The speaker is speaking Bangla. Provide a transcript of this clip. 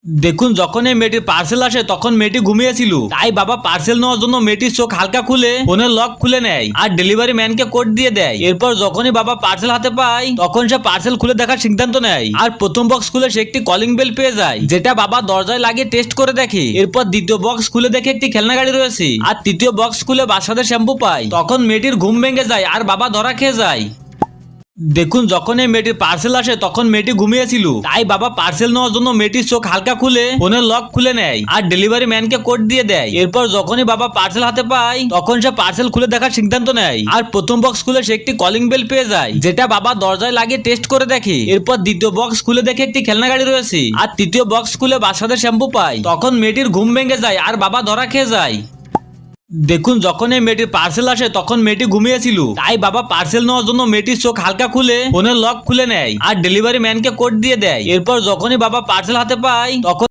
দেখুন, যখন এই মেয়েটির পার্সেল আসে তখন মেয়েটি ঘুমিয়েছিল। তাই বাবা পার্সেল নেওয়ার জন্য মেয়েটির চোখ হালকা খুলে ফোনের লক খুলে নেয় আর ডেলিভারি ম্যানকে কোড দিয়ে দেয়। এরপর যখনই বাবা পার্সেল হাতে পায় তখন সে পার্সেল খুলে দেখার সিদ্ধান্ত নেয় আর প্রথম বক্স খুলে সে একটি কলিং বেল পেয়ে যায়, যেটা বাবা দরজায় লাগিয়ে টেস্ট করে দেখে। এরপর দ্বিতীয় বক্স খুলে দেখে একটি খেলনা গাড়ি রয়েছে আর তৃতীয় বক্স খুলে বাসাদের শ্যাম্পু পায়। তখন মেয়েটির ঘুম ভেঙে যায় আর বাবা ধরা খেয়ে যায়। দেখুন, যখন এই মেয়েটির পার্সেল আসে তখন মেয়েটি ঘুমিয়েছিল। তাই বাবা পার্সেল নেওয়ার জন্য মেয়েটির চোখ হালকা খুলে ফোনের লক খুলে নেয় আর ডেলিভারি ম্যানকে কোড দিয়ে দেয়। এরপর যখনই বাবা পার্সেল হাতে পায় তখন সে পার্সেল খুলে দেখার সিদ্ধান্ত নেয় আর প্রথম বক্স খুলে সে একটি কলিং বেল পেয়ে যায়, যেটা বাবা দরজায় লাগিয়ে টেস্ট করে দেখে। এরপর দ্বিতীয় বক্স খুলে দেখে একটি খেলনা গাড়ি রয়েছে আর তৃতীয় বক্স খুলে বাসাদের শ্যাম্পু পায়। তখন মেয়েটির ঘুম ভেঙে যায় আর বাবা ধরা খেয়ে যায়। দেখুন, যখন এই মেয়েটির পার্সেল আসে তখন মেয়েটি ঘুমিয়েছিল। তাই বাবা পার্সেল নেওয়ার জন্য মেয়েটির চোখ হালকা খুলে ফোনের লক খুলে নেয় আর ডেলিভারি ম্যানকে কোড দিয়ে দেয়। এরপর যখনই বাবা পার্সেল হাতে পায় তখন